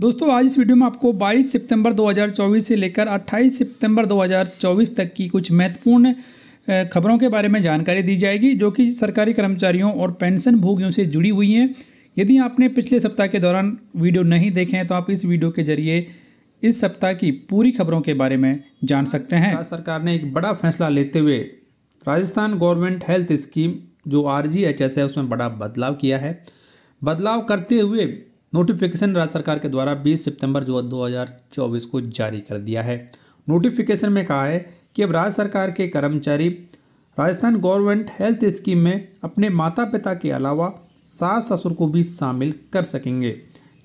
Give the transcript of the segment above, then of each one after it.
दोस्तों आज इस वीडियो में आपको 22 सितंबर 2024 से लेकर 28 सितंबर 2024 तक की कुछ महत्वपूर्ण खबरों के बारे में जानकारी दी जाएगी जो कि सरकारी कर्मचारियों और पेंशन भोगियों से जुड़ी हुई हैं। यदि आपने पिछले सप्ताह के दौरान वीडियो नहीं देखे हैं तो आप इस वीडियो के जरिए इस सप्ताह की पूरी खबरों के बारे में जान सकते हैं। राज्य सरकार ने एक बड़ा फैसला लेते हुए राजस्थान गवर्नमेंट हेल्थ स्कीम जो RGHS है उसमें बड़ा बदलाव किया है। बदलाव करते हुए नोटिफिकेशन राज्य सरकार के द्वारा 20 सितंबर 2024 को जारी कर दिया है। नोटिफिकेशन में कहा है कि अब राज्य सरकार के कर्मचारी राजस्थान गवर्नमेंट हेल्थ स्कीम में अपने माता पिता के अलावा सास ससुर को भी शामिल कर सकेंगे।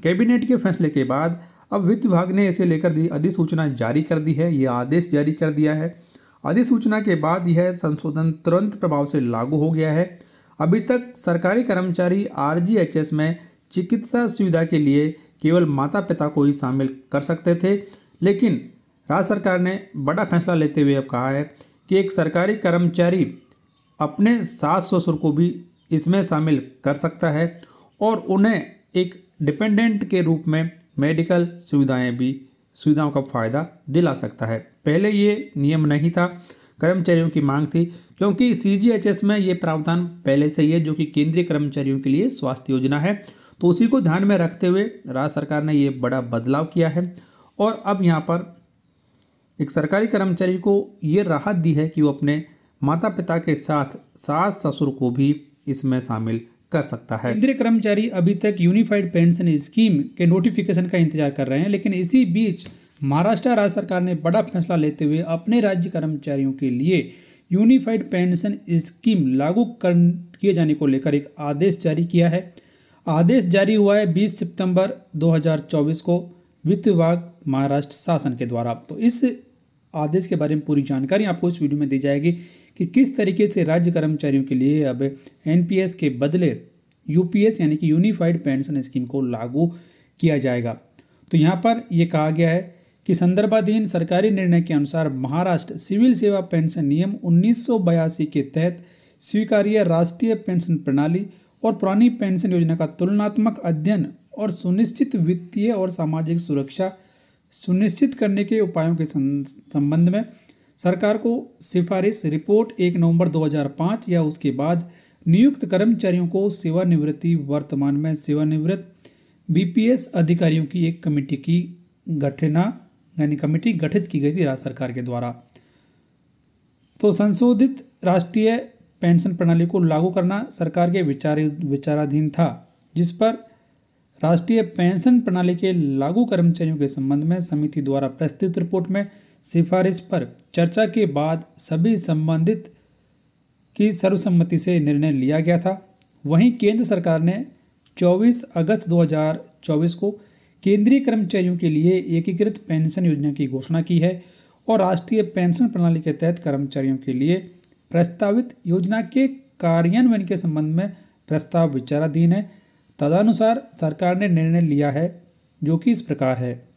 कैबिनेट के फैसले के बाद अब वित्त विभाग ने इसे लेकर अधिसूचना जारी कर दी है। यह आदेश जारी कर दिया है। अधिसूचना के बाद यह संशोधन तुरंत प्रभाव से लागू हो गया है। अभी तक सरकारी कर्मचारी RGHS में चिकित्सा सुविधा के लिए केवल माता पिता को ही शामिल कर सकते थे, लेकिन राज्य सरकार ने बड़ा फैसला लेते हुए अब कहा है कि एक सरकारी कर्मचारी अपने सास ससुर को भी इसमें शामिल कर सकता है और उन्हें एक डिपेंडेंट के रूप में मेडिकल सुविधाओं का फ़ायदा दिला सकता है। पहले ये नियम नहीं था, कर्मचारियों की मांग थी, क्योंकि CGHS में ये प्रावधान पहले से ही है जो कि केंद्रीय कर्मचारियों के लिए स्वास्थ्य योजना है। तो उसी को ध्यान में रखते हुए राज्य सरकार ने ये बड़ा बदलाव किया है और अब यहाँ पर एक सरकारी कर्मचारी को ये राहत दी है कि वो अपने माता पिता के साथ सास ससुर को भी इसमें शामिल कर सकता है। केंद्रीय कर्मचारी अभी तक यूनिफाइड पेंशन स्कीम के नोटिफिकेशन का इंतजार कर रहे हैं, लेकिन इसी बीच महाराष्ट्र राज्य सरकार ने बड़ा फैसला लेते हुए अपने राज्य कर्मचारियों के लिए यूनिफाइड पेंशन स्कीम लागू किए जाने को लेकर एक आदेश जारी किया है। आदेश जारी हुआ है 20 सितंबर 2024 को वित्त विभाग महाराष्ट्र शासन के द्वारा। तो इस आदेश के बारे में पूरी जानकारी आपको इस वीडियो में दी जाएगी कि किस तरीके से राज्य कर्मचारियों के लिए अब NPS के बदले UPS यानी कि यूनिफाइड पेंशन स्कीम को लागू किया जाएगा। तो यहाँ पर यह कहा गया है कि संदर्भाधीन सरकारी निर्णय के अनुसार महाराष्ट्र सिविल सेवा पेंशन नियम 1982 के तहत स्वीकार्य राष्ट्रीय पेंशन प्रणाली और पुरानी पेंशन योजना का तुलनात्मक अध्ययन और सुनिश्चित वित्तीय और सामाजिक सुरक्षा सुनिश्चित करने के उपायों के संबंध में सरकार को सिफारिश रिपोर्ट 1 नवंबर 2005 या उसके बाद नियुक्त कर्मचारियों को सेवानिवृत्ति वर्तमान में सेवानिवृत्त BPS अधिकारियों की एक कमेटी गठित की गई थी राज्य सरकार के द्वारा। तो संशोधित राष्ट्रीय पेंशन प्रणाली को लागू करना सरकार के विचाराधीन था, जिस पर राष्ट्रीय पेंशन प्रणाली के लागू कर्मचारियों के संबंध में समिति द्वारा प्रस्तुत रिपोर्ट में सिफारिश पर चर्चा के बाद सभी संबंधित की सर्वसम्मति से निर्णय लिया गया था। वहीं केंद्र सरकार ने 24 अगस्त 2024 को केंद्रीय कर्मचारियों के लिए एकीकृत पेंशन योजना की घोषणा की है और राष्ट्रीय पेंशन प्रणाली के तहत कर्मचारियों के लिए प्रस्तावित योजना के कार्यान्वयन के संबंध में प्रस्ताव विचाराधीन है। तदनुसार सरकार ने निर्णय लिया है जो कि इस प्रकार है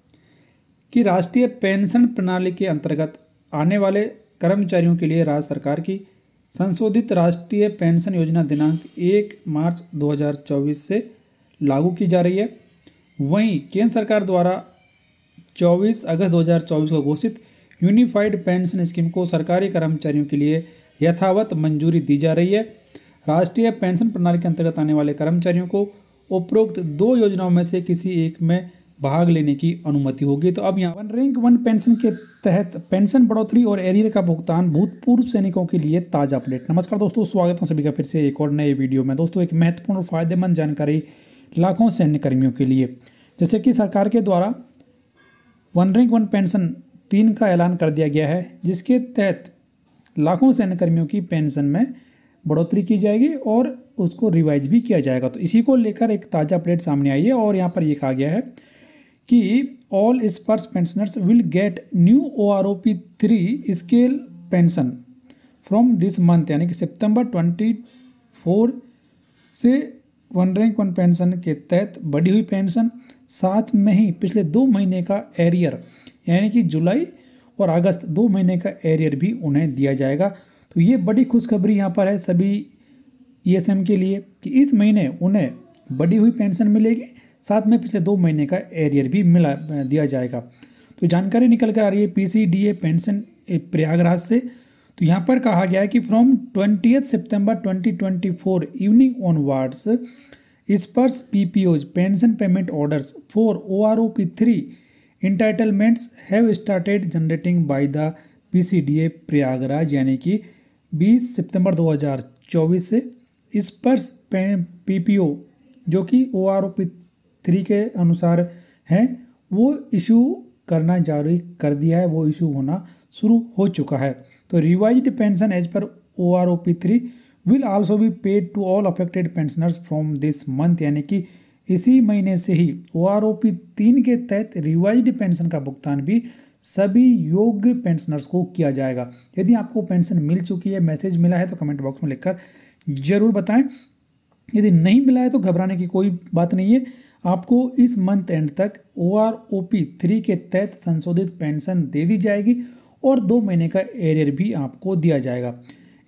कि राष्ट्रीय पेंशन प्रणाली के अंतर्गत आने वाले कर्मचारियों के लिए राज्य सरकार की संशोधित राष्ट्रीय पेंशन योजना दिनांक 1 मार्च 2024 से लागू की जा रही है। वहीं केंद्र सरकार द्वारा 24 अगस्त 2024 को घोषित यूनिफाइड पेंशन स्कीम को सरकारी कर्मचारियों के लिए यथावत मंजूरी दी जा रही है। राष्ट्रीय पेंशन प्रणाली के अंतर्गत आने वाले कर्मचारियों को उपरोक्त 2 योजनाओं में से किसी एक में भाग लेने की अनुमति होगी। तो अब यहाँ वन रैंक वन पेंशन के तहत पेंशन बढ़ोतरी और एरियर का भुगतान भूतपूर्व सैनिकों के लिए ताज़ा अपडेट। नमस्कार दोस्तों, स्वागत है सभी का फिर से एक और नए वीडियो में। दोस्तों एक महत्वपूर्ण और फायदेमंद जानकारी लाखों सैन्य कर्मियों के लिए, जैसे कि सरकार के द्वारा वन रैंक वन पेंशन 3 का ऐलान कर दिया गया है, जिसके तहत लाखों सैन्य कर्मियों की पेंशन में बढ़ोतरी की जाएगी और उसको रिवाइज भी किया जाएगा। तो इसी को लेकर एक ताज़ा अपडेट सामने आई है और यहाँ पर ये कहा गया है कि all Spurs pensioners will get new OROP 3 scale pension from this month, यानी कि सितंबर 24 से वन रैंक वन पेंशन के तहत बढ़ी हुई पेंशन, साथ में ही पिछले 2 महीने का एरियर यानी कि जुलाई और अगस्त 2 महीने का एरियर भी उन्हें दिया जाएगा। तो ये बड़ी खुशखबरी यहाँ पर है सभी ESM के लिए कि इस महीने उन्हें बढ़ी हुई पेंशन मिलेगी, साथ में पिछले 2 महीने का एरियर भी दिया जाएगा। तो जानकारी निकल कर आ रही है PCDA पेंशन प्रयागराज से। तो यहाँ पर कहा गया है कि फ्रॉम 20 सितंबर 2024 इवनिंग ऑनवर्ड्स स्पर्श PPOs pension payment orders for OROP3 entitlements have started generating by the PCDA Prayagraj, यानी कि 20 सितंबर 2024 से स्पर्श PPO जो कि OROP3 के अनुसार हैं वो इशू करना जारी कर दिया है, वो इशू होना शुरू हो चुका है। तो रिवाइज्ड पेंशन एज पर OROP3 will also be paid to all affected pensioners from this month, यानी कि इसी महीने से ही OROP3 के तहत रिवाइज्ड पेंशन का भुगतान भी सभी योग्य पेंशनर्स को किया जाएगा। यदि आपको पेंशन मिल चुकी है, मैसेज मिला है, तो कमेंट बॉक्स में लिखकर जरूर बताएं। यदि नहीं मिला है तो घबराने की कोई बात नहीं है, आपको इस मंथ एंड तक OROP3 के तहत संशोधित पेंशन दे दी जाएगी और 2 महीने का एरियर भी आपको दिया जाएगा।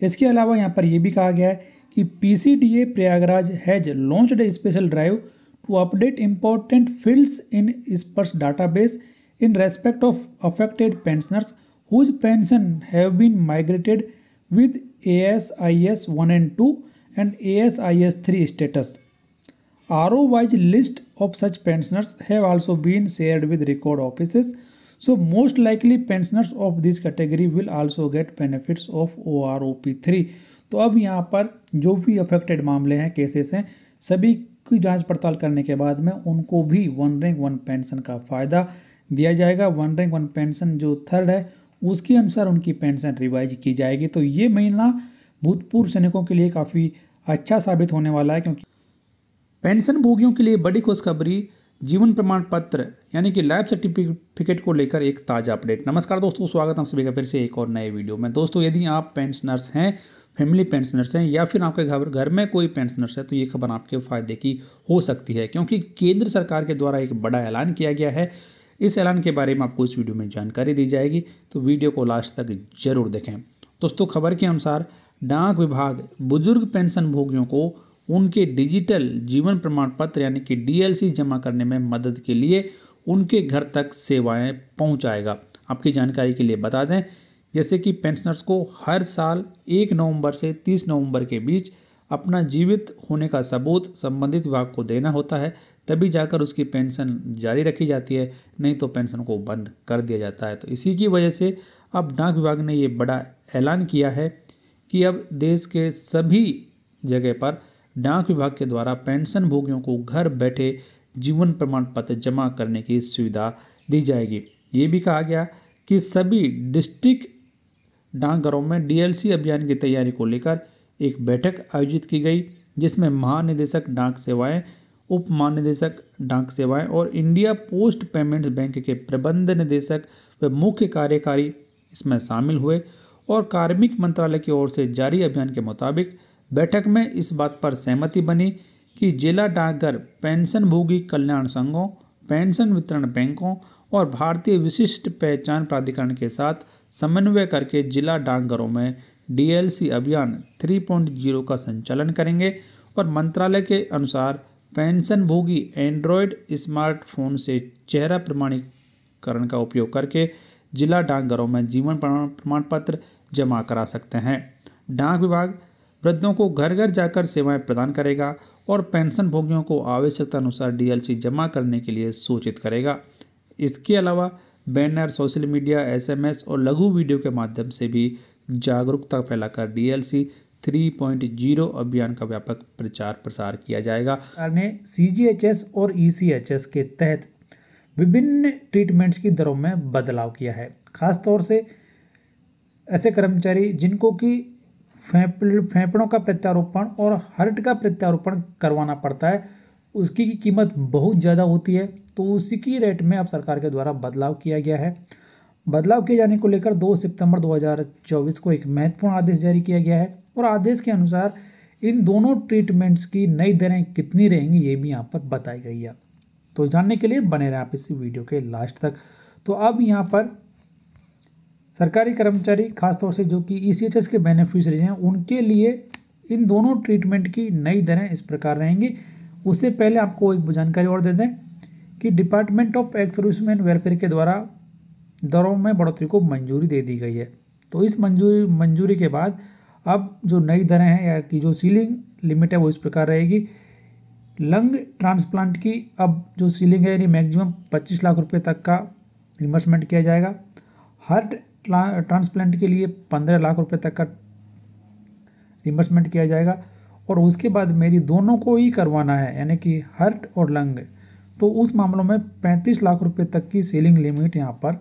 इसके अलावा यहाँ पर यह भी कहा गया है कि PCDA Prayagraj has launched a special drive to update important fields in Sparsh database in respect of affected pensioners whose pension have been migrated with ASIS 1 and 2 and ASIS 3 status. RO-wise list of such pensioners have also been shared with record offices. So most likely pensioners of this category will also get benefits of OROP3. तो अब यहाँ पर जो भी affected मामले हैं, cases हैं, सभी की जांच पड़ताल करने के बाद में उनको भी 1 रैंक 1 पेंशन का फ़ायदा दिया जाएगा। 1 रैंक 1 पेंशन जो थर्ड है उसके अनुसार उनकी पेंशन रिवाइज की जाएगी। तो ये महीना भूतपूर्व सैनिकों के लिए काफ़ी अच्छा साबित होने वाला है, क्योंकि पेंशन भोगियों के लिए बड़ी खुशखबरी, जीवन प्रमाण पत्र यानी कि लाइफ सर्टिफिकेट को लेकर एक ताज़ा अपडेट। नमस्कार दोस्तों, स्वागत है आप सभी का फिर से एक और नए वीडियो में। दोस्तों यदि आप पेंशनर्स हैं, फैमिली पेंशनर्स हैं, या फिर आपके घर में कोई पेंशनर्स है, तो ये खबर आपके फ़ायदे की हो सकती है, क्योंकि केंद्र सरकार के द्वारा एक बड़ा ऐलान किया गया है। इस ऐलान के बारे में आपको इस वीडियो में जानकारी दी जाएगी, तो वीडियो को लास्ट तक जरूर देखें। दोस्तों खबर के अनुसार डाक विभाग बुजुर्ग पेंशन भोगियों को उनके डिजिटल जीवन प्रमाण पत्र यानी कि DLC जमा करने में मदद के लिए उनके घर तक सेवाएं पहुंचाएगा। आपकी जानकारी के लिए बता दें, जैसे कि पेंशनर्स को हर साल 1 नवंबर से 30 नवंबर के बीच अपना जीवित होने का सबूत संबंधित विभाग को देना होता है, तभी जाकर उसकी पेंशन जारी रखी जाती है, नहीं तो पेंशन को बंद कर दिया जाता है। तो इसी की वजह से अब डाक विभाग ने ये बड़ा ऐलान किया है कि अब देश के सभी जगह पर डाक विभाग के द्वारा पेंशन भोगियों को घर बैठे जीवन प्रमाण पत्र जमा करने की सुविधा दी जाएगी। ये भी कहा गया कि सभी डिस्ट्रिक्ट डाकघरों में DLC अभियान की तैयारी को लेकर एक बैठक आयोजित की गई, जिसमें महानिदेशक डाक सेवाएं, उप महानिदेशक डाक सेवाएं और इंडिया पोस्ट पेमेंट्स बैंक के प्रबंध निदेशक व मुख्य कार्यकारी इसमें शामिल हुए। और कार्मिक मंत्रालय की ओर से जारी अभियान के मुताबिक बैठक में इस बात पर सहमति बनी कि जिला डाकघर, पेंशन भोगी कल्याण संघों, पेंशन वितरण बैंकों और भारतीय विशिष्ट पहचान प्राधिकरण के साथ समन्वय करके जिला डाकघरों में DLC अभियान 3.0 का संचालन करेंगे। और मंत्रालय के अनुसार पेंशन भोगी एंड्रॉयड स्मार्टफोन से चेहरा प्रमाणीकरण का उपयोग करके जिला डाकघरों में जीवन प्रमाण पत्र जमा करा सकते हैं। डाक विभाग वृद्धों को घर घर जाकर सेवाएं प्रदान करेगा और पेंशन भोगियों को आवश्यकता अनुसार DLC जमा करने के लिए सूचित करेगा। इसके अलावा बैनर, सोशल मीडिया, SMS और लघु वीडियो के माध्यम से भी जागरूकता फैलाकर DLC 3.0 अभियान का व्यापक प्रचार प्रसार किया जाएगा। सरकार ने CGHS और ECHS के तहत विभिन्न ट्रीटमेंट्स की दरों में बदलाव किया है। खासतौर से ऐसे कर्मचारी जिनको कि फेफड़ों का प्रत्यारोपण और हार्ट का प्रत्यारोपण करवाना पड़ता है, उसकी की कीमत बहुत ज़्यादा होती है, तो उसी की रेट में अब सरकार के द्वारा बदलाव किया गया है। बदलाव किए जाने को लेकर 2 सितंबर 2024 को एक महत्वपूर्ण आदेश जारी किया गया है और आदेश के अनुसार इन दोनों ट्रीटमेंट्स की नई दरें कितनी रहेंगी ये भी यहाँ पर बताई गई है। तो जानने के लिए बने रहें आप इस वीडियो के लास्ट तक। तो अब यहाँ पर सरकारी कर्मचारी खासतौर से जो कि ECHS के बेनिफिशरीज हैं, उनके लिए इन दोनों ट्रीटमेंट की नई दरें इस प्रकार रहेंगी। उससे पहले आपको एक जानकारी और दे दें कि department of ex serviceman welfare के द्वारा दरों में बढ़ोतरी को मंजूरी दे दी गई है। तो इस मंजूरी के बाद अब जो नई दरें हैं या कि जो सीलिंग लिमिट है वो इस प्रकार रहेगी। लंग ट्रांसप्लांट की अब जो सीलिंग है यानी मैक्सिमम 25 लाख रुपए तक का रिम्बर्समेंट किया जाएगा। हार्ट ट्रांसप्लांट के लिए 15 लाख रुपए तक का रिम्बर्समेंट किया जाएगा। और उसके बाद में यदि दोनों को ही करवाना है यानी कि हार्ट और लंग, तो उस मामलों में 35 लाख रुपए तक की सीलिंग लिमिट यहाँ पर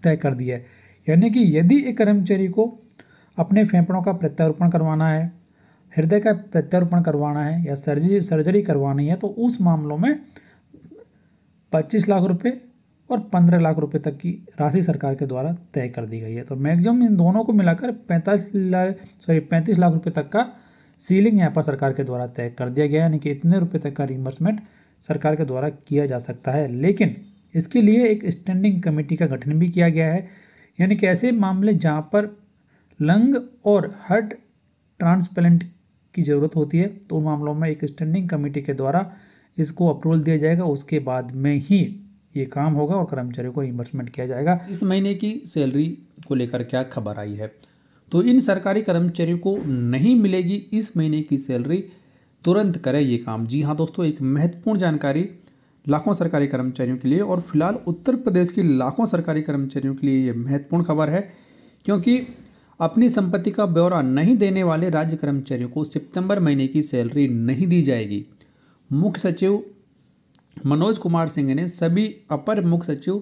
तय कर दी है। यानी कि यदि एक कर्मचारी को अपने फेफड़ों का प्रत्यारोपण करवाना है, हृदय का प्रत्यारोपण करवाना है या सर्जरी करवानी है, तो उस मामलों में 25 लाख रुपए और 15 लाख रुपए तक की राशि सरकार के द्वारा तय कर दी गई है। तो मैक्सिमम इन दोनों को मिलाकर 35 लाख रुपए तक का सीलिंग यहाँ पर सरकार के द्वारा तय कर दिया गया है। यानी कि इतने रुपए तक का रिम्बर्समेंट सरकार के द्वारा किया जा सकता है। लेकिन इसके लिए एक स्टैंडिंग कमेटी का गठन भी किया गया है। यानी कि ऐसे मामले जहाँ पर लंग और हार्ट ट्रांसप्लांट की ज़रूरत होती है, तो उन मामलों में एक स्टैंडिंग कमेटी के द्वारा इसको अप्रूवल दिया जाएगा। उसके बाद में ही ये काम होगा और कर्मचारियों को रिम्बर्समेंट किया जाएगा। इस महीने की सैलरी को लेकर क्या खबर आई है, तो इन सरकारी कर्मचारियों को नहीं मिलेगी इस महीने की सैलरी, तुरंत करें ये काम। जी हाँ दोस्तों, एक महत्वपूर्ण जानकारी लाखों सरकारी कर्मचारियों के लिए, और फिलहाल उत्तर प्रदेश के लाखों सरकारी कर्मचारियों के लिए ये महत्वपूर्ण खबर है, क्योंकि अपनी संपत्ति का ब्यौरा नहीं देने वाले राज्य कर्मचारियों को सितंबर महीने की सैलरी नहीं दी जाएगी। मुख्य सचिव मनोज कुमार सिंह ने सभी अपर मुख्य सचिव,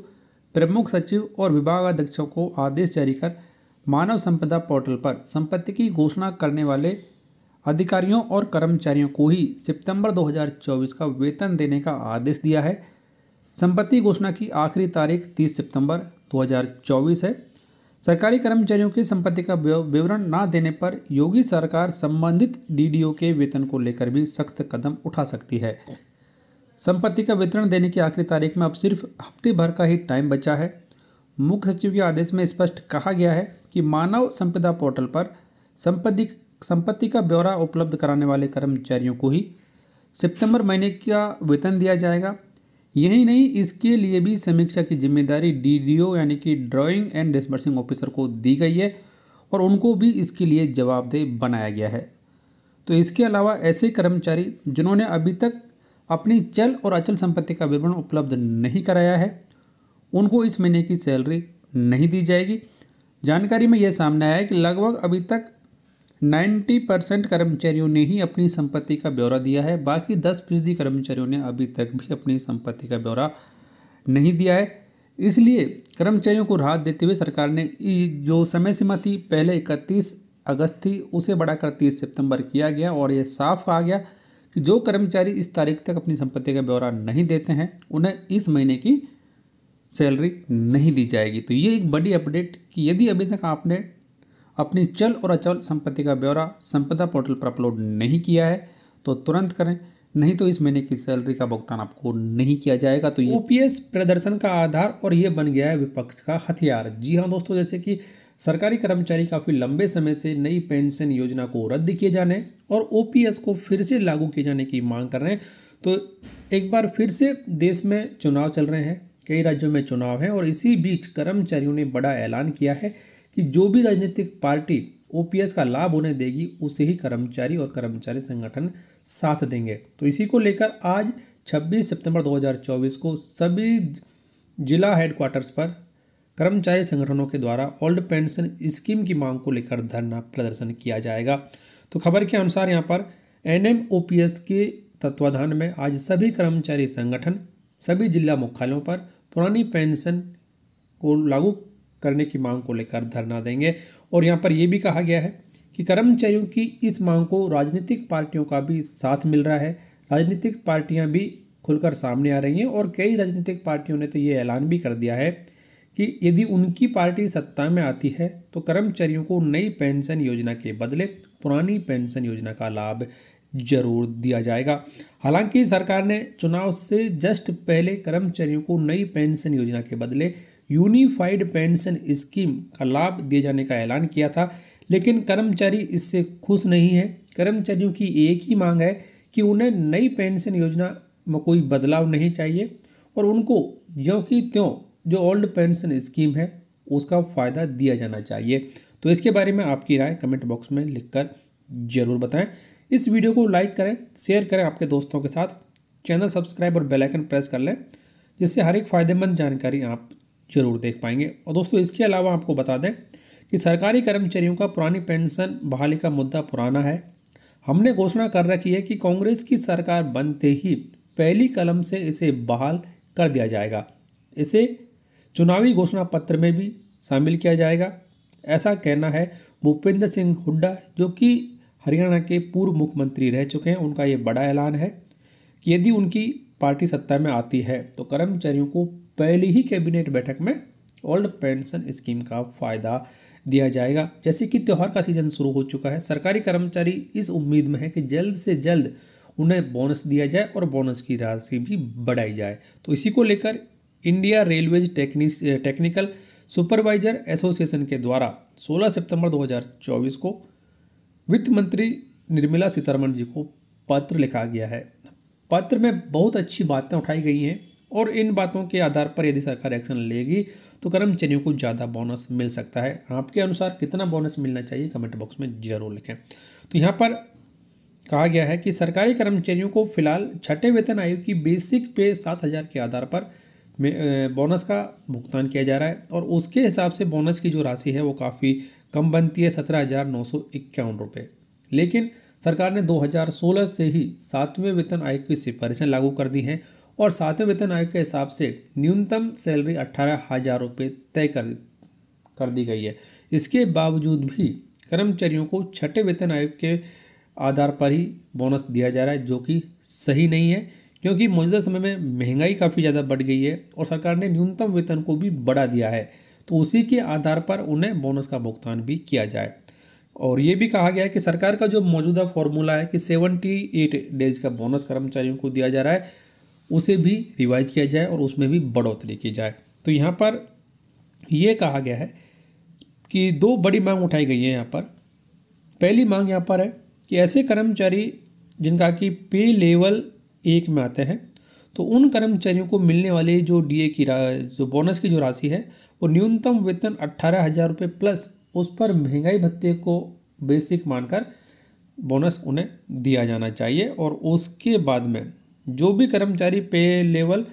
प्रमुख सचिव और विभागाध्यक्षों को आदेश जारी कर मानव संपदा पोर्टल पर संपत्ति की घोषणा करने वाले अधिकारियों और कर्मचारियों को ही सितंबर 2024 का वेतन देने का आदेश दिया है। संपत्ति घोषणा की आखिरी तारीख 30 सितंबर 2024 है। सरकारी कर्मचारियों की संपत्ति का विवरण न देने पर योगी सरकार संबंधित डीडीओ के वेतन को लेकर भी सख्त कदम उठा सकती है। संपत्ति का वितरण देने की आखिरी तारीख में अब सिर्फ हफ्ते भर का ही टाइम बचा है। मुख्य सचिव के आदेश में स्पष्ट कहा गया है कि मानव संपदा पोर्टल पर संपत्ति का ब्यौरा उपलब्ध कराने वाले कर्मचारियों को ही सितंबर महीने का वेतन दिया जाएगा। यही नहीं, इसके लिए भी समीक्षा की जिम्मेदारी डीडीओ यानी कि ड्राइंग एंड डिस्बर्सिंग ऑफिसर को दी गई है और उनको भी इसके लिए जवाबदेह बनाया गया है। तो इसके अलावा ऐसे कर्मचारी जिन्होंने अभी तक अपनी चल और अचल संपत्ति का विवरण उपलब्ध नहीं कराया है, उनको इस महीने की सैलरी नहीं दी जाएगी। जानकारी में यह सामने आया है कि लगभग अभी तक 90% कर्मचारियों ने ही अपनी संपत्ति का ब्यौरा दिया है। बाकी 10% कर्मचारियों ने अभी तक भी अपनी संपत्ति का ब्यौरा नहीं दिया है। इसलिए कर्मचारियों को राहत देते हुए सरकार ने जो समय सीमा थी पहले 31 अगस्त थी, उसे बढ़ाकर 30 सितंबर किया गया और यह साफ कहा गया कि जो कर्मचारी इस तारीख तक अपनी संपत्ति का ब्यौरा नहीं देते हैं उन्हें इस महीने की सैलरी नहीं दी जाएगी। तो ये एक बड़ी अपडेट कि यदि अभी तक आपने अपनी चल और अचल संपत्ति का ब्यौरा संपदा पोर्टल पर अपलोड नहीं किया है तो तुरंत करें, नहीं तो इस महीने की सैलरी का भुगतान आपको नहीं किया जाएगा। तो ये ओपीएस प्रदर्शन का आधार और ये बन गया है विपक्ष का हथियार। जी हाँ दोस्तों, जैसे कि सरकारी कर्मचारी काफ़ी लंबे समय से नई पेंशन योजना को रद्द किए जाने और ओपीएस को फिर से लागू किए जाने की मांग कर रहे हैं। तो एक बार फिर से देश में चुनाव चल रहे हैं, कई राज्यों में चुनाव है और इसी बीच कर्मचारियों ने बड़ा ऐलान किया है कि जो भी राजनीतिक पार्टी ओपीएस का लाभ उन्हें देगी उसे ही कर्मचारी और कर्मचारी संगठन साथ देंगे। तो इसी को लेकर आज 26 सितंबर 2024 को सभी जिला हेडक्वार्टर्स पर कर्मचारी संगठनों के द्वारा ओल्ड पेंशन स्कीम की मांग को लेकर धरना प्रदर्शन किया जाएगा। तो खबर के अनुसार यहाँ पर एनएमओपीएस के तत्वाधान में आज सभी कर्मचारी संगठन सभी जिला मुख्यालयों पर पुरानी पेंशन को लागू करने की मांग को लेकर धरना देंगे। और यहाँ पर यह भी कहा गया है कि कर्मचारियों की इस मांग को राजनीतिक पार्टियों का भी साथ मिल रहा है। राजनीतिक पार्टियां भी खुलकर सामने आ रही हैं और कई राजनीतिक पार्टियों ने तो ये ऐलान भी कर दिया है कि यदि उनकी पार्टी सत्ता में आती है तो कर्मचारियों को नई पेंशन योजना के बदले पुरानी पेंशन योजना का लाभ जरूर दिया जाएगा। हालांकि सरकार ने चुनाव से जस्ट पहले कर्मचारियों को नई पेंशन योजना के बदले यूनिफाइड पेंशन स्कीम का लाभ दिए जाने का ऐलान किया था, लेकिन कर्मचारी इससे खुश नहीं है। कर्मचारियों की एक ही मांग है कि उन्हें नई पेंशन योजना में कोई बदलाव नहीं चाहिए और उनको ज्यों की त्यों जो ओल्ड पेंशन स्कीम है उसका फ़ायदा दिया जाना चाहिए। तो इसके बारे में आपकी राय कमेंट बॉक्स में लिखकर ज़रूर बताएं। इस वीडियो को लाइक करें, शेयर करें आपके दोस्तों के साथ, चैनल सब्सक्राइब और बेल आइकन प्रेस कर लें, जिससे हर एक फ़ायदेमंद जानकारी आप जरूर देख पाएंगे। और दोस्तों इसके अलावा आपको बता दें कि सरकारी कर्मचारियों का पुरानी पेंशन बहाली का मुद्दा पुराना है। हमने घोषणा कर रखी है कि कांग्रेस की सरकार बनते ही पहली कलम से इसे बहाल कर दिया जाएगा। इसे चुनावी घोषणा पत्र में भी शामिल किया जाएगा, ऐसा कहना है भूपेंद्र सिंह हुड्डा, जो कि हरियाणा के पूर्व मुख्यमंत्री रह चुके हैं। उनका ये बड़ा ऐलान है कि यदि उनकी पार्टी सत्ता में आती है तो कर्मचारियों को पहली ही कैबिनेट बैठक में ओल्ड पेंशन स्कीम का फ़ायदा दिया जाएगा। जैसे कि त्यौहार का सीजन शुरू हो चुका है, सरकारी कर्मचारी इस उम्मीद में है कि जल्द से जल्द उन्हें बोनस दिया जाए और बोनस की राशि भी बढ़ाई जाए। तो इसी को लेकर India railways technical supervisor association के द्वारा 16 सितंबर 2024 को वित्त मंत्री निर्मला सीतारमण जी को पत्र लिखा गया है। पत्र में बहुत अच्छी बातें उठाई गई हैं और इन बातों के आधार पर यदि सरकार एक्शन लेगी तो कर्मचारियों को ज़्यादा बोनस मिल सकता है। आपके अनुसार कितना बोनस मिलना चाहिए कमेंट बॉक्स में ज़रूर लिखें। तो यहाँ पर कहा गया है कि सरकारी कर्मचारियों को फिलहाल छठे वेतन आयोग की बेसिक पे 7,000 के आधार पर बोनस का भुगतान किया जा रहा है और उसके हिसाब से बोनस की जो राशि है वो काफ़ी कम बनती है, 17,951 रुपये। लेकिन सरकार ने 2016 से ही 7वें वेतन आयोग की सिफारिशें लागू कर दी हैं और 7वें वेतन आयोग के हिसाब से न्यूनतम सैलरी 18,000 रुपये तय कर दी गई है। इसके बावजूद भी कर्मचारियों को छठे वेतन आयोग के आधार पर ही बोनस दिया जा रहा है, जो कि सही नहीं है, क्योंकि मौजूदा समय में महंगाई काफ़ी ज़्यादा बढ़ गई है और सरकार ने न्यूनतम वेतन को भी बढ़ा दिया है। तो उसी के आधार पर उन्हें बोनस का भुगतान भी किया जाए। और ये भी कहा गया है कि सरकार का जो मौजूदा फॉर्मूला है कि 78 डेज का बोनस कर्मचारियों को दिया जा रहा है, उसे भी रिवाइज किया जाए और उसमें भी बढ़ोतरी की जाए। तो यहाँ पर ये कहा गया है कि दो बड़ी मांग उठाई गई है यहाँ पर। पहली मांग यहाँ पर है कि ऐसे कर्मचारी जिनका कि पे लेवल 1 में आते हैं, तो उन कर्मचारियों को मिलने वाले जो डीए की जो बोनस की जो राशि है वो न्यूनतम वेतन 18,000 रुपये प्लस उस पर महंगाई भत्ते को बेसिक मानकर बोनस उन्हें दिया जाना चाहिए। और उसके बाद में जो भी कर्मचारी पे लेवल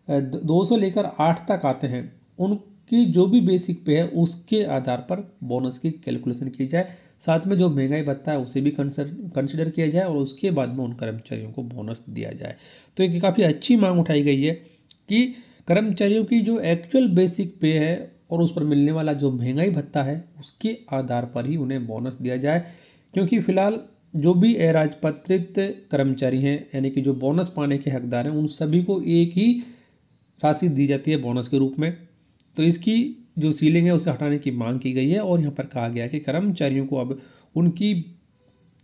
2 से लेकर 8 तक आते हैं, उनकी जो भी बेसिक पे है उसके आधार पर बोनस की कैलकुलेशन की जाए। साथ में जो महंगाई भत्ता है उसे भी कंसिडर किया जाए और उसके बाद में उन कर्मचारियों को बोनस दिया जाए। तो एक काफ़ी अच्छी मांग उठाई गई है कि कर्मचारियों की जो एक्चुअल बेसिक पे है और उस पर मिलने वाला जो महंगाई भत्ता है उसके आधार पर ही उन्हें बोनस दिया जाए, क्योंकि फिलहाल जो भी अराजपत्रित कर्मचारी हैं यानी कि जो बोनस पाने के हकदार हैं, उन सभी को एक ही राशि दी जाती है बोनस के रूप में। तो इसकी जो सीलिंग है उसे हटाने की मांग की गई है और यहाँ पर कहा गया है कि कर्मचारियों को अब उनकी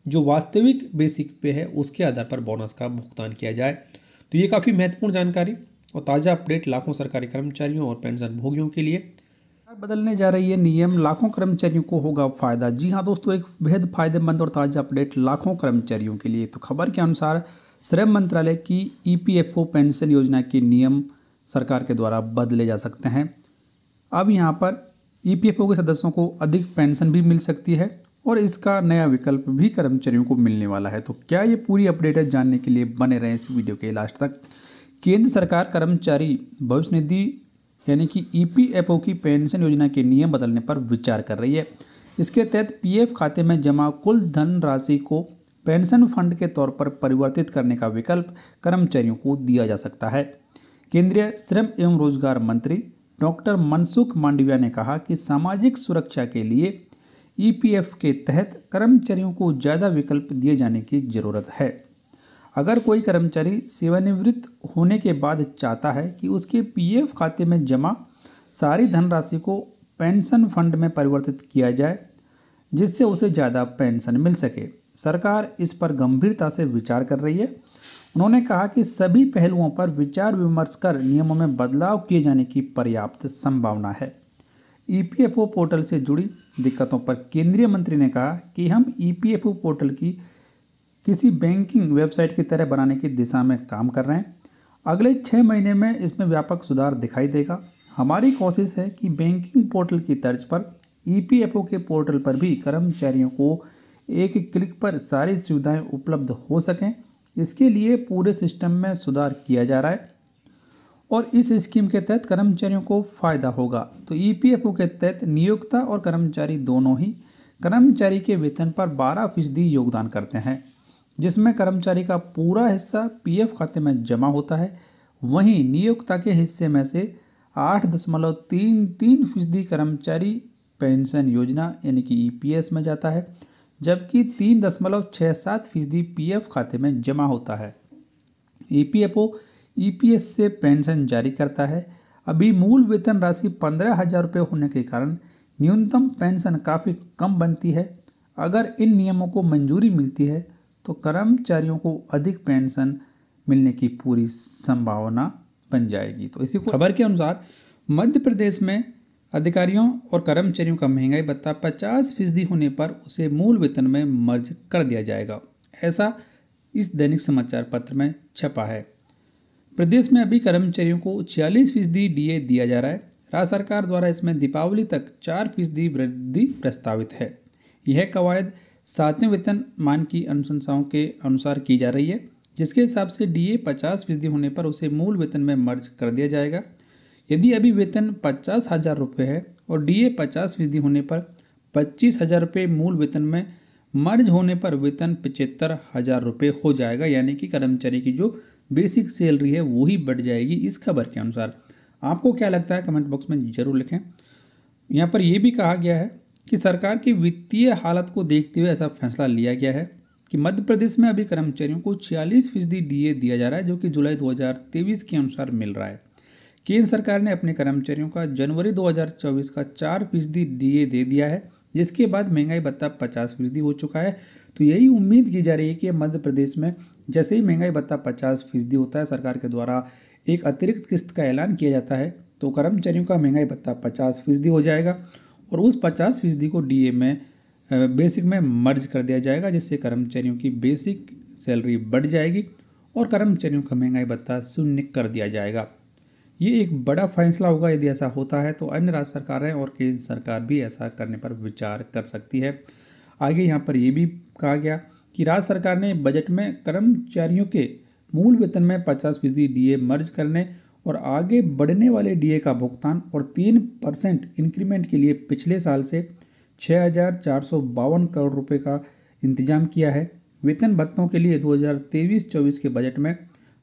जो वास्तविक बेसिक पे है उसके आधार पर बोनस का भुगतान किया जाए। तो ये काफ़ी महत्वपूर्ण जानकारी और ताज़ा अपडेट लाखों सरकारी कर्मचारियों और पेंशन भोगियों के लिए। बदलने जा रही है नियम, लाखों कर्मचारियों को होगा फायदा। जी हाँ दोस्तों, एक बेहद फायदेमंद और ताज़ा अपडेट लाखों कर्मचारियों के लिए। तो खबर के अनुसार श्रम मंत्रालय की ईपीएफओ पेंशन योजना के नियम सरकार के द्वारा बदले जा सकते हैं। अब यहाँ पर ईपीएफओ के सदस्यों को अधिक पेंशन भी मिल सकती है और इसका नया विकल्प भी कर्मचारियों को मिलने वाला है। तो क्या ये पूरी अपडेट है, जानने के लिए बने रहें इस वीडियो के लास्ट तक। केंद्र सरकार कर्मचारी भविष्य निधि यानी कि ईपीएफओ की पेंशन योजना के नियम बदलने पर विचार कर रही है। इसके तहत पीएफ खाते में जमा कुल धन राशि को पेंशन फंड के तौर पर परिवर्तित करने का विकल्प कर्मचारियों को दिया जा सकता है। केंद्रीय श्रम एवं रोजगार मंत्री डॉक्टर मनसुख मांडविया ने कहा कि सामाजिक सुरक्षा के लिए ईपीएफ के तहत कर्मचारियों को ज़्यादा विकल्प दिए जाने की ज़रूरत है। अगर कोई कर्मचारी सेवानिवृत्त होने के बाद चाहता है कि उसके पीएफ खाते में जमा सारी धनराशि को पेंशन फंड में परिवर्तित किया जाए जिससे उसे ज़्यादा पेंशन मिल सके, सरकार इस पर गंभीरता से विचार कर रही है। उन्होंने कहा कि सभी पहलुओं पर विचार विमर्श कर नियमों में बदलाव किए जाने की पर्याप्त संभावना है। ईपीएफओ पोर्टल से जुड़ी दिक्कतों पर केंद्रीय मंत्री ने कहा कि हम ईपीएफओ पोर्टल की किसी बैंकिंग वेबसाइट की तरह बनाने की दिशा में काम कर रहे हैं। अगले 6 महीने में इसमें व्यापक सुधार दिखाई देगा। हमारी कोशिश है कि बैंकिंग पोर्टल की तर्ज पर ईपीएफओ के पोर्टल पर भी कर्मचारियों को एक क्लिक पर सारी सुविधाएं उपलब्ध हो सकें। इसके लिए पूरे सिस्टम में सुधार किया जा रहा है और इस स्कीम के तहत कर्मचारियों को फायदा होगा। तो ईपीएफओ के तहत नियोक्ता और कर्मचारी दोनों ही कर्मचारी के वेतन पर 12% योगदान करते हैं, जिसमें कर्मचारी का पूरा हिस्सा पीएफ खाते में जमा होता है। वहीं नियोक्ता के हिस्से में से 8.33% कर्मचारी पेंशन योजना यानी कि ईपीएस में जाता है, जबकि 3.67% पीएफ खाते में जमा होता है। ईपीएफओ ईपीएस से पेंशन जारी करता है। अभी मूल वेतन राशि 15,000 रुपये होने के कारण न्यूनतम पेंशन काफ़ी कम बनती है। अगर इन नियमों को मंजूरी मिलती है तो कर्मचारियों को अधिक पेंशन मिलने की पूरी संभावना बन जाएगी। तो इसी खबर के अनुसार मध्य प्रदेश में अधिकारियों और कर्मचारियों का महंगाई भत्ता 50% होने पर उसे मूल वेतन में मर्ज कर दिया जाएगा, ऐसा इस दैनिक समाचार पत्र में छपा है। प्रदेश में अभी कर्मचारियों को 46% डीए दिया जा रहा है। राज्य सरकार द्वारा इसमें दीपावली तक 4% वृद्धि प्रस्तावित है। यह कवायद 7वें वेतन मान की अनुशंसाओं के अनुसार की जा रही है, जिसके हिसाब से डीए 50% होने पर उसे मूल वेतन में मर्ज कर दिया जाएगा। यदि अभी वेतन 50,000 रुपये है और डीए 50% होने पर 25,000 रुपये मूल वेतन में मर्ज होने पर वेतन 75,000 रुपये हो जाएगा, यानी कि कर्मचारी की जो बेसिक सैलरी है वो ही बढ़ जाएगी इस खबर के अनुसार। आपको क्या लगता है कमेंट बॉक्स में ज़रूर लिखें। यहाँ पर यह भी कहा गया है कि सरकार की वित्तीय हालत को देखते हुए ऐसा फैसला लिया गया है कि मध्य प्रदेश में अभी कर्मचारियों को 46% डीए दिया जा रहा है, जो कि जुलाई 2023 के अनुसार मिल रहा है। केंद्र सरकार ने अपने कर्मचारियों का जनवरी 2024 का 4% डीए दे दिया है, जिसके बाद महंगाई भत्ता 50% हो चुका है। तो यही उम्मीद की जा रही है कि मध्य प्रदेश में जैसे ही महंगाई भत्ता 50% होता है, सरकार के द्वारा एक अतिरिक्त किस्त का ऐलान किया जाता है, तो कर्मचारियों का महंगाई भत्ता 50% हो जाएगा और उस 50% को डीए में बेसिक में मर्ज कर दिया जाएगा, जिससे कर्मचारियों की बेसिक सैलरी बढ़ जाएगी और कर्मचारियों का महंगाई भत्ता शून्य कर दिया जाएगा। ये एक बड़ा फैसला होगा। यदि ऐसा होता है तो अन्य राज्य सरकारें और केंद्र सरकार भी ऐसा करने पर विचार कर सकती है। आगे यहाँ पर यह भी कहा गया कि राज्य सरकार ने बजट में कर्मचारियों के मूल वेतन में 50% डीए मर्ज करने और आगे बढ़ने वाले डीए का भुगतान और 3% इंक्रीमेंट के लिए पिछले साल से 6,452 करोड़ रुपए का इंतजाम किया है। वेतन भत्तों के लिए 2023-24 के बजट में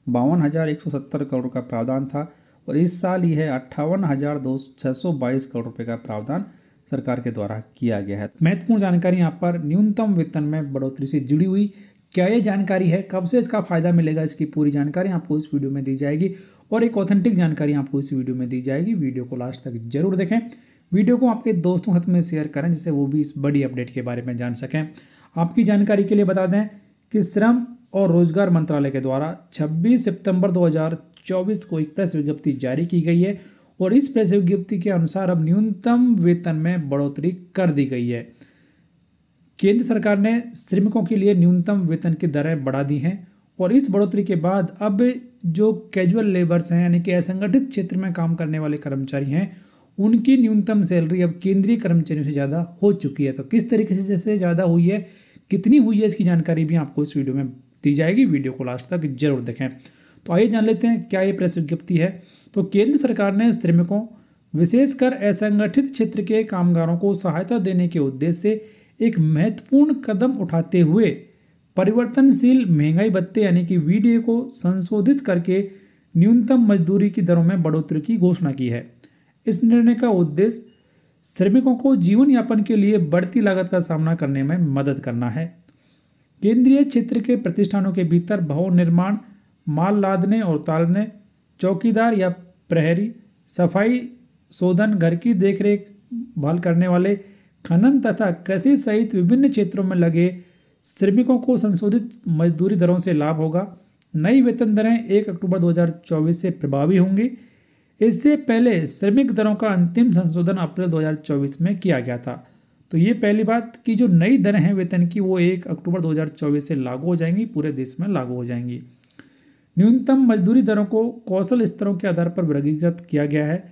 52,170 करोड़ का प्रावधान था और इस साल यह 58,622 करोड़ रुपए का प्रावधान सरकार के द्वारा किया गया है। महत्वपूर्ण जानकारी यहाँ पर न्यूनतम वेतन में बढ़ोतरी से जुड़ी हुई क्या ये जानकारी है, कब से इसका फायदा मिलेगा, इसकी पूरी जानकारी आपको इस वीडियो में दी जाएगी और एक ऑथेंटिक जानकारी आपको इस वीडियो में दी जाएगी। वीडियो को लास्ट तक जरूर देखें। वीडियो को आपके दोस्तों के साथ में शेयर करें, जिससे वो भी इस बड़ी अपडेट के बारे में जान सकें। आपकी जानकारी के लिए बता दें कि श्रम और रोजगार मंत्रालय के द्वारा 26 सितंबर 2024 को एक प्रेस विज्ञप्ति जारी की गई है और इस प्रेस विज्ञप्ति के अनुसार अब न्यूनतम वेतन में बढ़ोतरी कर दी गई है। केंद्र सरकार ने श्रमिकों के लिए न्यूनतम वेतन की दरें बढ़ा दी हैं और इस बढ़ोतरी के बाद अब जो कैजुअल लेबर्स हैं, यानी कि असंगठित क्षेत्र में काम करने वाले कर्मचारी हैं, उनकी न्यूनतम सैलरी अब केंद्रीय कर्मचारियों से ज़्यादा हो चुकी है। तो किस तरीके से जैसे ज़्यादा हुई है, कितनी हुई है, इसकी जानकारी भी आपको इस वीडियो में दी जाएगी। वीडियो को लास्ट तक जरूर देखें। तो आइए जान लेते हैं क्या ये प्रेस विज्ञप्ति है। तो केंद्र सरकार ने श्रमिकों, विशेषकर असंगठित क्षेत्र के कामगारों को सहायता देने के उद्देश्य से एक महत्वपूर्ण कदम उठाते हुए परिवर्तनशील महंगाई भत्ते यानी कि वीडीए को संशोधित करके न्यूनतम मजदूरी की दरों में बढ़ोतरी की घोषणा की है। इस निर्णय का उद्देश्य श्रमिकों को जीवन यापन के लिए बढ़ती लागत का सामना करने में मदद करना है। केंद्रीय क्षेत्र के प्रतिष्ठानों के भीतर भवन निर्माण, माल लादने और उतारने, चौकीदार या प्रहरी, सफाई शोधन, घर की देखरेख भाल करने वाले, खनन तथा कृषि सहित विभिन्न क्षेत्रों में लगे श्रमिकों को संशोधित मजदूरी दरों से लाभ होगा। नई वेतन दरें 1 अक्टूबर 2024 से प्रभावी होंगी। इससे पहले श्रमिक दरों का अंतिम संशोधन अप्रैल 2024 में किया गया था। तो ये पहली बात कि जो नई दरें हैं वेतन की वो 1 अक्टूबर 2024 से लागू हो जाएंगी, पूरे देश में लागू हो जाएंगी। न्यूनतम मजदूरी दरों को कौशल स्तरों के आधार पर वर्गीकृत किया गया है।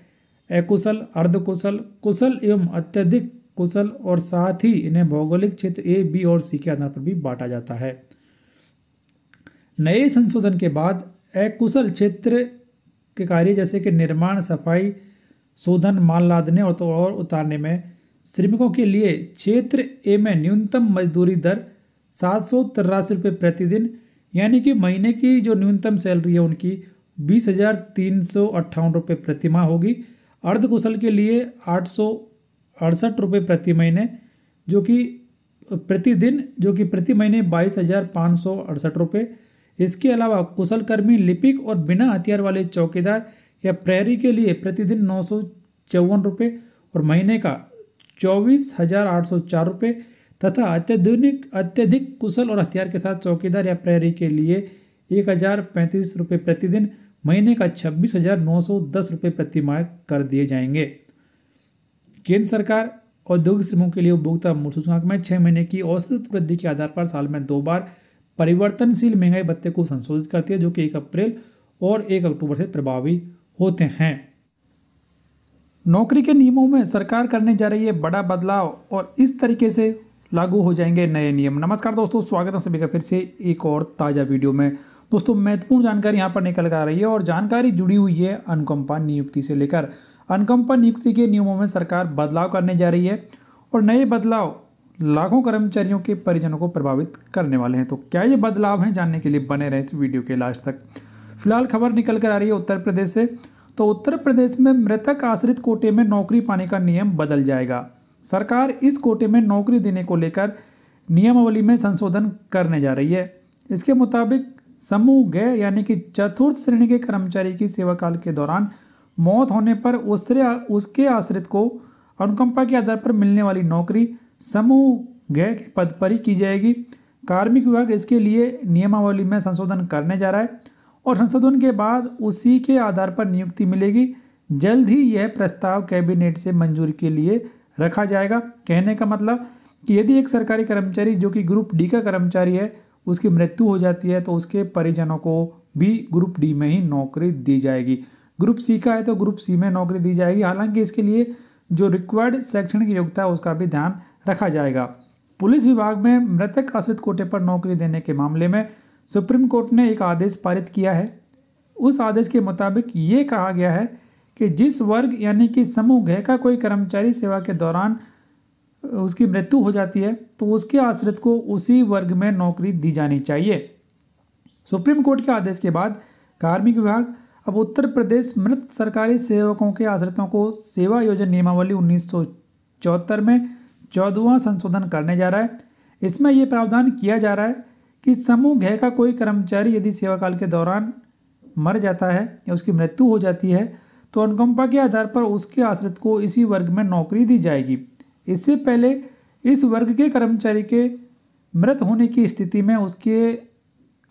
अकुशल, अर्धकुशल, कुशल एवं अत्यधिक कुशल और साथ ही इन्हें भौगोलिक क्षेत्र ए, बी और सी के आधार पर भी बांटा जाता है। नए संशोधन के बाद अकुशल क्षेत्र के कार्य जैसे कि निर्माण, सफाई, शोधन, माल लादने और उतारने में श्रमिकों के लिए क्षेत्र ए में न्यूनतम मजदूरी दर 783 रुपये प्रतिदिन, यानी कि महीने की जो न्यूनतम सैलरी है उनकी 20,358 रुपये प्रति माह होगी। अर्धकुशल के लिए 868 रुपये प्रति महीने, जो कि प्रतिदिन, जो कि प्रति महीने 22,568 रुपये। इसके अलावा कुशल कर्मी, लिपिक और बिना हथियार वाले चौकीदार या प्रहरी के लिए प्रतिदिन 954 रुपये और महीने का 24,804 रुपये तथा अत्यधिक कुशल और हथियार के साथ चौकीदार या प्रहरी के लिए 1,035 रुपये प्रतिदिन, महीने का 26,910 रुपये प्रति माह कर दिए जाएंगे। केंद्र सरकार औद्योगिक श्रमों के लिए उपभोक्ता मूल्य सूचकांक में 6 महीने की औसत वृद्धि के आधार पर साल में 2 बार परिवर्तनशील महंगाई भत्ते को संशोधित करती है, जो कि 1 अप्रैल और 1 अक्टूबर से प्रभावी होते हैं। नौकरी के नियमों में सरकार करने जा रही है बड़ा बदलाव और इस तरीके से लागू हो जाएंगे नए नियम। नमस्कार दोस्तों, स्वागत है सभी का फिर से एक और ताज़ा वीडियो में। दोस्तों, महत्वपूर्ण जानकारी यहाँ पर निकल कर आ रही है और जानकारी जुड़ी हुई है अनुकंपा नियुक्ति से लेकर। अनुकंपा नियुक्ति के नियमों में सरकार बदलाव करने जा रही है और नए बदलाव लाखों कर्मचारियों के परिजनों को प्रभावित करने वाले हैं। तो क्या ये बदलाव हैं, जानने के लिए बने रहे इस वीडियो के लास्ट तक। फिलहाल खबर निकल कर आ रही है उत्तर प्रदेश से। तो उत्तर प्रदेश में मृतक आश्रित कोटे में नौकरी पाने का नियम बदल जाएगा। सरकार इस कोटे में नौकरी देने को लेकर नियमावली में संशोधन करने जा रही है। इसके मुताबिक समूह ग यानी कि चतुर्थ श्रेणी के कर्मचारी की सेवा काल के दौरान मौत होने पर उसके आश्रित को अनुकंपा के आधार पर मिलने वाली नौकरी समूह ग के पद पर ही की जाएगी। कार्मिक विभाग इसके लिए नियमावली में संशोधन करने जा रहा है और संशोधन के बाद उसी के आधार पर नियुक्ति मिलेगी। जल्द ही यह प्रस्ताव कैबिनेट से मंजूरी के लिए रखा जाएगा। कहने का मतलब कि यदि एक सरकारी कर्मचारी जो कि ग्रुप डी का कर्मचारी है, उसकी मृत्यु हो जाती है तो उसके परिजनों को भी ग्रुप डी में ही नौकरी दी जाएगी। ग्रुप सी का है तो ग्रुप सी में नौकरी दी जाएगी। हालांकि इसके लिए जो रिक्वायर्ड शैक्षणिक योग्यता है उसका भी ध्यान रखा जाएगा। पुलिस विभाग में मृतक आश्रित कोटे पर नौकरी देने के मामले में सुप्रीम कोर्ट ने एक आदेश पारित किया है। उस आदेश के मुताबिक ये कहा गया है कि जिस वर्ग यानी कि समूह घ का कोई कर्मचारी सेवा के दौरान उसकी मृत्यु हो जाती है तो उसके आश्रित को उसी वर्ग में नौकरी दी जानी चाहिए। सुप्रीम कोर्ट के आदेश के बाद कार्मिक विभाग अब उत्तर प्रदेश मृत सरकारी सेवकों के आश्रितों को सेवा योजना नियमावली 1974 में 14वां संशोधन करने जा रहा है। इसमें यह प्रावधान किया जा रहा है कि समूह घ का कोई कर्मचारी यदि सेवा काल के दौरान मर जाता है या उसकी मृत्यु हो जाती है तो अनुकंपा के आधार पर उसके आश्रित को इसी वर्ग में नौकरी दी जाएगी। इससे पहले इस वर्ग के कर्मचारी के मृत होने की स्थिति में उसके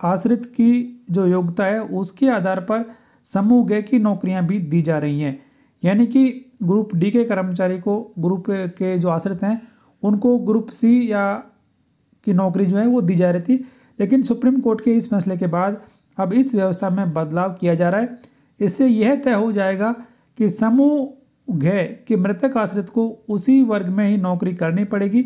आश्रित की जो योग्यता है उसके आधार पर समूह ग की नौकरियां भी दी जा रही हैं। यानी कि ग्रुप डी के कर्मचारी को, ग्रुप के जो आश्रित हैं उनको ग्रुप सी या की नौकरी जो है वो दी जा रही थी, लेकिन सुप्रीम कोर्ट के इस फैसले के बाद अब इस व्यवस्था में बदलाव किया जा रहा है। इससे यह तय हो जाएगा कि समूह घ के मृतक आश्रित को उसी वर्ग में ही नौकरी करनी पड़ेगी।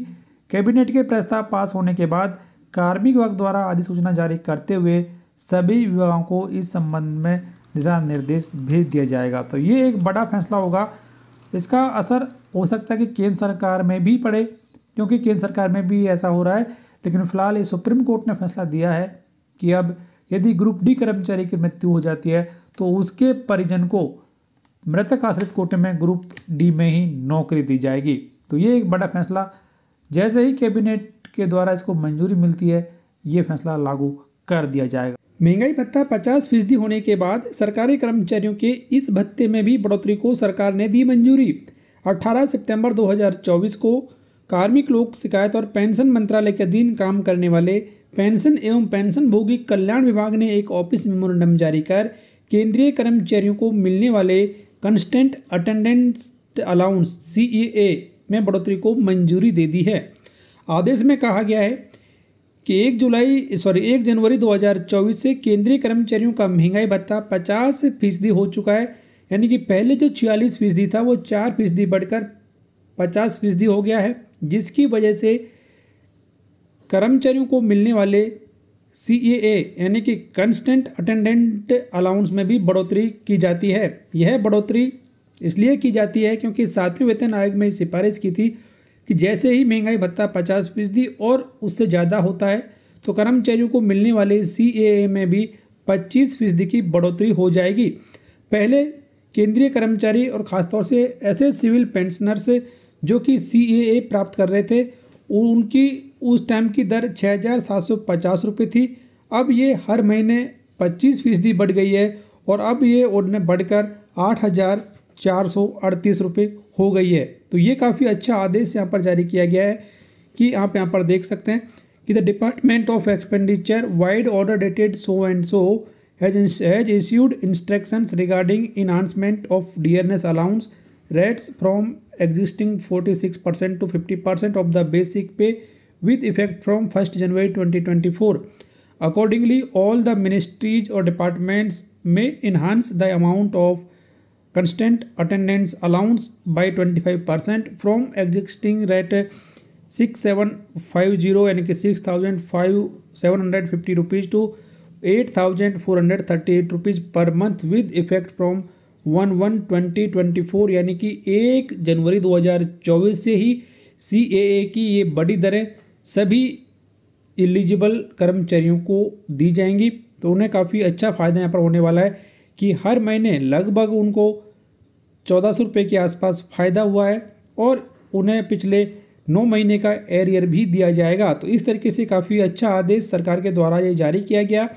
कैबिनेट के प्रस्ताव पास होने के बाद कार्मिक विभाग द्वारा अधिसूचना जारी करते हुए सभी विभागों को इस संबंध में दिशा निर्देश भेज दिया जाएगा। तो ये एक बड़ा फैसला होगा। इसका असर हो सकता है कि केंद्र सरकार में भी पड़े, क्योंकि केंद्र सरकार में भी ऐसा हो रहा है। लेकिन फिलहाल ये सुप्रीम कोर्ट ने फैसला दिया है कि अब यदि ग्रुप डी कर्मचारी की मृत्यु हो जाती है तो उसके परिजन को मृतक आश्रित कोटे में ग्रुप डी में ही नौकरी दी जाएगी। तो ये एक बड़ा फैसला, जैसे ही कैबिनेट के द्वारा इसको मंजूरी मिलती है ये फैसला लागू कर दिया जाएगा। महंगाई भत्ता 50% होने के बाद सरकारी कर्मचारियों के इस भत्ते में भी बढ़ोतरी को सरकार ने दी मंजूरी। 18 सितंबर 2024 को कार्मिक लोक शिकायत और पेंशन मंत्रालय के अधीन काम करने वाले पेंशन एवं पेंशनभोगी कल्याण विभाग ने एक ऑफिस मेमोरेंडम जारी कर केंद्रीय कर्मचारियों को मिलने वाले कंस्टेंट अटेंडेंस अलाउंस CEA में बढ़ोतरी को मंजूरी दे दी है। आदेश में कहा गया है कि 1 जनवरी 2024 से केंद्रीय कर्मचारियों का महंगाई भत्ता 50% हो चुका है, यानी कि पहले जो 46% था वो 4% बढ़कर 50% हो गया है, जिसकी वजह से कर्मचारियों को मिलने वाले CAA यानी कि कंस्टेंट अटेंडेंट अलाउंस में भी बढ़ोतरी की जाती है। यह बढ़ोतरी इसलिए की जाती है क्योंकि 7वें वेतन आयोग में सिफारिश की थी कि जैसे ही महंगाई भत्ता 50% और उससे ज़्यादा होता है तो कर्मचारियों को मिलने वाले CAA में भी 25% की बढ़ोतरी हो जाएगी। पहले केंद्रीय कर्मचारी और ख़ासतौर से ऐसे सिविल पेंशनर्स जो कि CAA प्राप्त कर रहे थे, उनकी उस टाइम की दर 6,750 रुपये थी। अब ये हर महीने 25% बढ़ गई है और अब ये उन्हें बढ़कर 8,438 रुपये हो गई है। तो ये काफ़ी अच्छा आदेश यहाँ पर जारी किया गया है कि आप यहाँ पर देख सकते हैं कि the department of expenditure wide order dated so and so has issued instructions regarding enhancement of dearness allowance rates from existing 46% to 50% of the basic pay with effect from 1st January 2024. Accordingly, all the ministries or departments may enhance the amount of constant attendance allowance by 25% from existing rate 6750 यानी कि 6,750 rupees to 8,438 rupees per month with effect from 1/1/2024 यानी कि 1 जनवरी 2024 से ही CAA की ये बड़ी दरें सभी एलिजिबल कर्मचारियों को दी जाएंगी। तो उन्हें काफ़ी अच्छा फ़ायदा यहाँ पर होने वाला है कि हर महीने लगभग उनको 1,400 रुपये के आसपास फ़ायदा हुआ है और उन्हें पिछले 9 महीने का एरियर भी दिया जाएगा। तो इस तरीके से काफ़ी अच्छा आदेश सरकार के द्वारा ये जारी किया गया।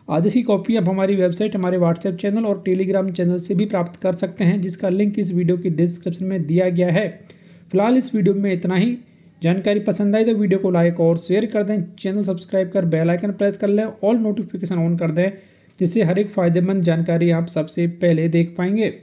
आदेश की कॉपी आप हमारी वेबसाइट, हमारे व्हाट्सएप चैनल और टेलीग्राम चैनल से भी प्राप्त कर सकते हैं, जिसका लिंक इस वीडियो की डिस्क्रिप्शन में दिया गया है। फिलहाल इस वीडियो में इतना ही। जानकारी पसंद आई तो वीडियो को लाइक और शेयर कर दें, चैनल सब्सक्राइब कर बेल आइकन प्रेस कर लें, ऑल नोटिफिकेशन ऑन कर दें, जिससे हर एक फ़ायदेमंद जानकारी आप सबसे पहले देख पाएंगे।